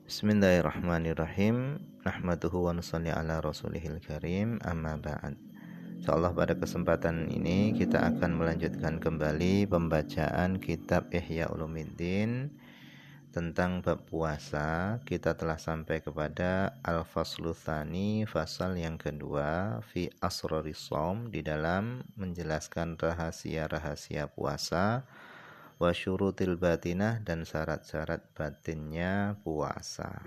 Bismillahirrahmanirrahim. Nahmaduhu wa nusalli ala rasulihil karim. Amma ba'd. Insyaallah pada kesempatan ini kita akan melanjutkan kembali pembacaan kitab Ihya Ulumuddin tentang bab puasa. Kita telah sampai kepada Al-Faslu Tsani, fasal yang kedua, fi asroris shaum, di dalam menjelaskan rahasia-rahasia puasa, wa syurutil batinah, dan syarat-syarat batinnya puasa.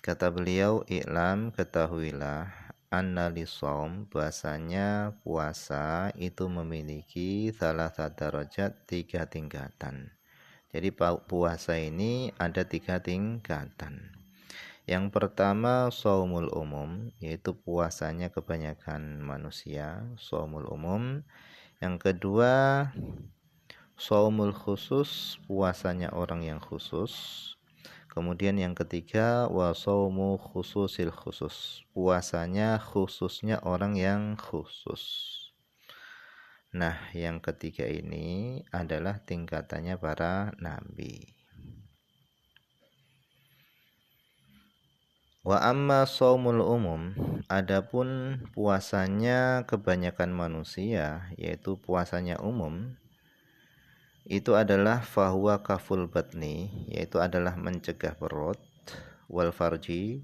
Kata beliau, i'lam, ketahuilah, anna lissaum, bahasanya puasa itu memiliki salasata darajat, 3 tingkatan. Jadi puasa ini ada 3 tingkatan. Yang pertama shaumul umum, yaitu puasanya kebanyakan manusia, shaumul umum. Yang kedua shaumul khusus, puasanya orang yang khusus. Kemudian yang ketiga wa shaumu khususil khusus, puasanya khususnya orang yang khusus. Nah, yang ketiga ini adalah tingkatannya para nabi. Wa amma shaumul umum, adapun puasanya kebanyakan manusia, yaitu puasanya umum, itu adalah fahuwa kaful batni, yaitu adalah mencegah perut, wal farji,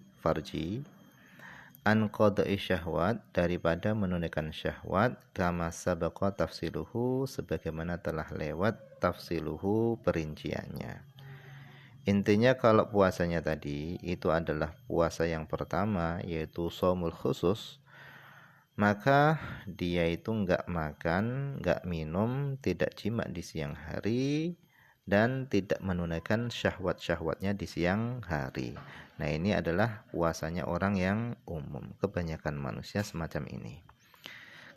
an qada'i syahwat, daripada menunaikan syahwat, kama sabaqa tafsiluhu, sebagaimana telah lewat tafsiluhu, perinciannya. Intinya kalau puasanya tadi itu adalah puasa yang pertama, yaitu shaumul khusus, maka dia itu enggak makan, enggak minum, tidak jima di siang hari, dan tidak menunaikan syahwat-syahwatnya di siang hari. Nah, ini adalah puasanya orang yang umum, kebanyakan manusia semacam ini.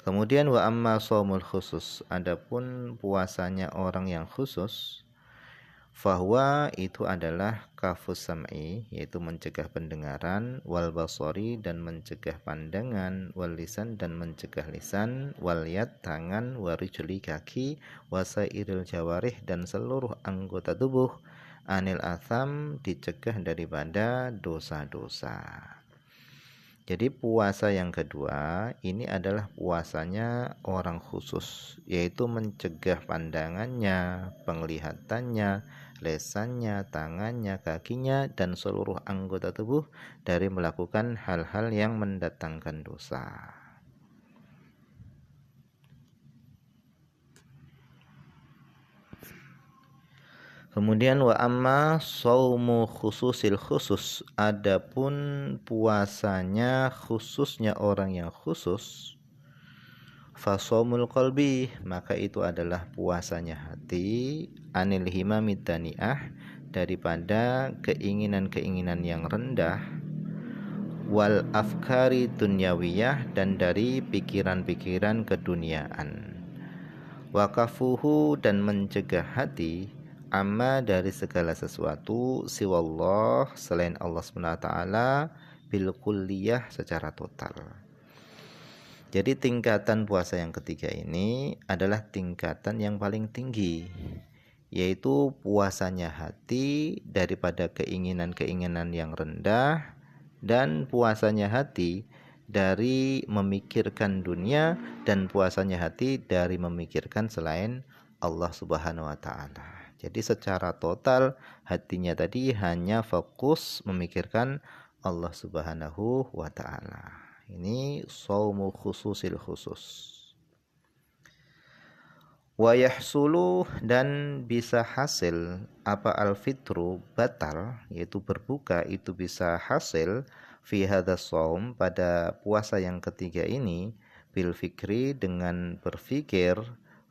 Kemudian wa amma shaumul khusus, adapun puasanya orang yang khusus, fahuwa itu adalah kafus sam'i, yaitu mencegah pendengaran, wal basari, dan mencegah pandangan, wal lisan, dan mencegah lisan, wal yad, tangan, warijli, kaki, wasairil jawarih, dan seluruh anggota tubuh, anil atham, dicegah daripada dosa-dosa. Jadi puasa yang kedua ini adalah puasanya orang khusus, yaitu mencegah pandangannya, penglihatannya, lesannya, tangannya, kakinya, dan seluruh anggota tubuh dari melakukan hal-hal yang mendatangkan dosa. Kemudian wa amma shaumu khususil khusus, adapun puasanya khususnya orang yang khusus, fa shaumul qalbi, maka itu adalah puasanya hati, anil himamid dani'ah, daripada keinginan-keinginan yang rendah, wal afkari dunyawiyah, dan dari pikiran-pikiran keduniaan, wakafuhu, dan mencegah hati, amma, dari segala sesuatu, siwallah, selain Allah SWT, bil kulliyah, secara total. Jadi tingkatan puasa yang ketiga ini adalah tingkatan yang paling tinggi, yaitu puasanya hati daripada keinginan-keinginan yang rendah, dan puasanya hati dari memikirkan dunia, dan puasanya hati dari memikirkan selain Allah Subhanahu wa Ta'ala. Jadi secara total hatinya tadi hanya fokus memikirkan Allah Subhanahu wa Ta'ala. Ini shaumu khususil khusus. Wa yahsulu, dan bisa hasil apa al-fitru, batal, yaitu berbuka itu bisa hasil fi hadza shaum, pada puasa yang ketiga ini, bil fikri, dengan berfikir,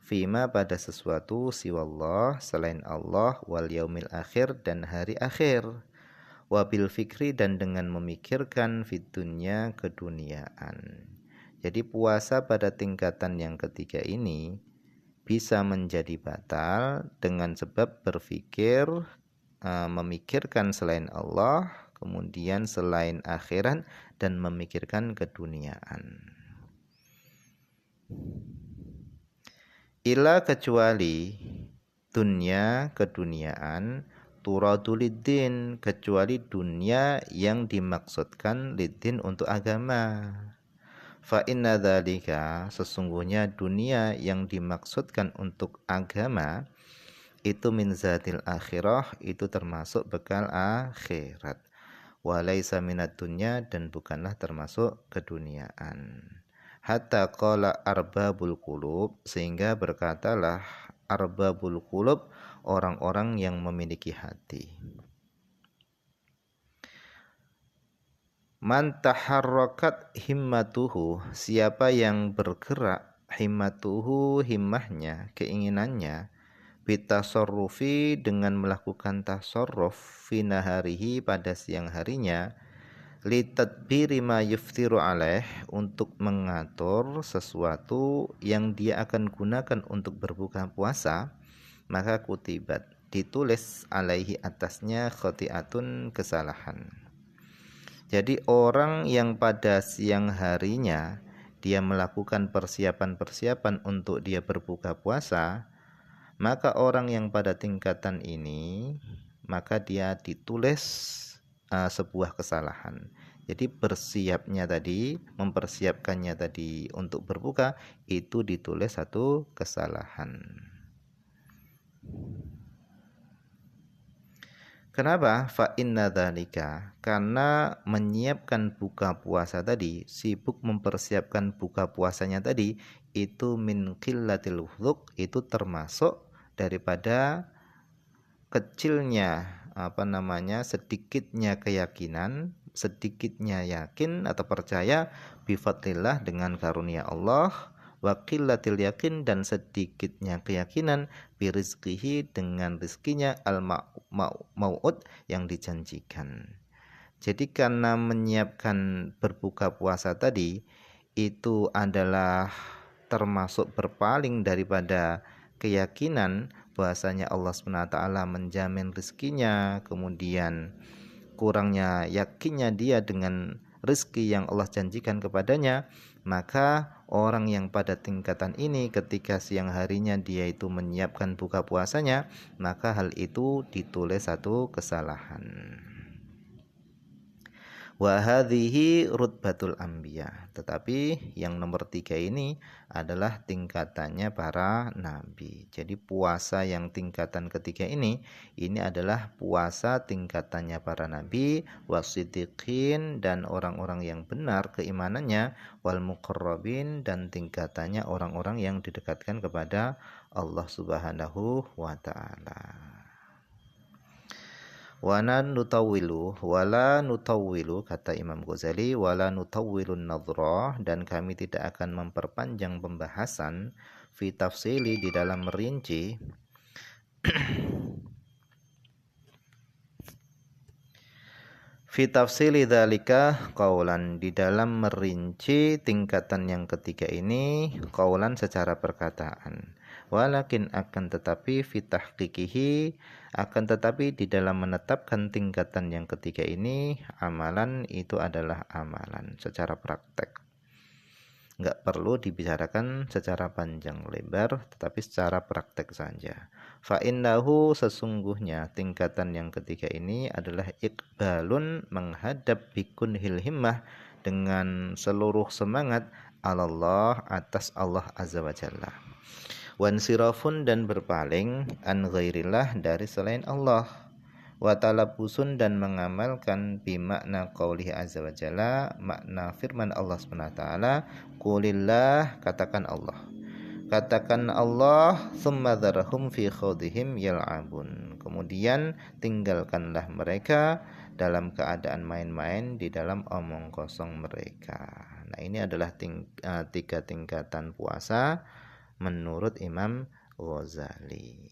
fima, pada sesuatu, siwallah, selain Allah, wal yaumil akhir, dan hari akhir, wabil fikri, dan dengan memikirkan fit dunya, keduniaan. Jadi puasa pada tingkatan yang ketiga ini bisa menjadi batal dengan sebab berfikir, memikirkan selain Allah, kemudian selain akhirat, dan memikirkan keduniaan. Ila, kecuali dunia, keduniaan, turadu liddin, kecuali dunia yang dimaksudkan liddin untuk agama. Fa inna dzalika, sesungguhnya dunia yang dimaksudkan untuk agama itu min zatil akhirah, itu termasuk bekal akhirat. Wa laisa minad dunya, dan bukanlah termasuk keduniaan. Hatta qala arbabul qulub, sehingga berkatalah arbabul qulub, orang-orang yang memiliki hati. Man taharrakat himmatuhu, siapa yang bergerak himmatuhu, himmahnya, keinginannya, bitasarrufi, dengan melakukan tasarruf, fi naharihi, pada siang harinya, litadbiri ma yuftiru alaih, untuk mengatur sesuatu yang dia akan gunakan untuk berbuka puasa, maka kutibat, ditulis, alaihi, atasnya, khotiatun, kesalahan. Jadi orang yang pada siang harinya dia melakukan persiapan-persiapan untuk dia berbuka puasa, maka orang yang pada tingkatan ini, maka dia ditulis sebuah kesalahan. Jadi bersiapnya tadi, mempersiapkannya tadi untuk berbuka, itu ditulis satu kesalahan. Kenapa? Fa inna dzalika, karena menyiapkan buka puasa tadi, sibuk mempersiapkan buka puasanya tadi, itu min qillatil wudhu, itu termasuk daripada kecilnya sedikitnya keyakinan, sedikitnya yakin atau percaya, bifadlillah, dengan karunia Allah, wa qillatil yakin, dan sedikitnya keyakinan, birizqihi, dengan rizkinya, al mau'ud, yang dijanjikan. Jadi karena menyiapkan berbuka puasa tadi itu adalah termasuk berpaling daripada keyakinan bahwasanya Allah SWT menjamin rizkinya, kemudian kurangnya yakinnya dia dengan rizki yang Allah janjikan kepadanya, maka orang yang pada tingkatan ini ketika siang harinya dia itu menyiapkan buka puasanya, maka hal itu ditulis satu kesalahan. Wa hadhihi rutbatul anbiya, tetapi yang nomor 3 ini adalah tingkatannya para nabi. Jadi puasa yang tingkatan ketiga ini adalah puasa tingkatannya para nabi, wasiddiqin, dan orang-orang yang benar keimanannya, wal muqarrabin, dan tingkatannya orang-orang yang didekatkan kepada Allah Subhanahu wa taala. Wala nutawwilu, kata Imam Ghazali, wala nutawwilun nadhra, dan kami tidak akan memperpanjang pembahasan, fi tafsili, di dalam merinci, fi tafsili dzalika qaulan, di dalam merinci tingkatan yang ketiga ini, qaulan, secara perkataan. Walakin, akan tetapi, fi tahqiqihi, akan tetapi di dalam menetapkan tingkatan yang ketiga ini, amalan, itu adalah amalan secara praktek. Enggak perlu dibicarakan secara panjang lebar, tetapi secara praktek saja. Fa innahu, sesungguhnya tingkatan yang ketiga ini adalah iqbalun, menghadap, bikunhil himmah, dengan seluruh semangat, Allah, atas Allah Azza wa Jalla. Wansirafun, dan berpaling, an ghairillah, dari selain Allah. Wa talabusun, dan mengamalkan bimakna qaulihi azza wa jalla, makna firman Allah SWT, qulillah, katakan Allah. Katakan Allah, thumma dzarhum fi khawdihim yal'abun, kemudian tinggalkanlah mereka dalam keadaan main-main di dalam omong kosong mereka. Nah, ini adalah 3 tingkatan puasa menurut Imam Ghazali.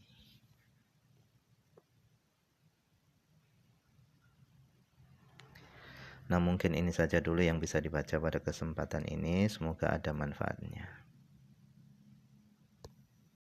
Nah, mungkin ini saja dulu yang bisa dibaca pada kesempatan ini. Semoga ada manfaatnya.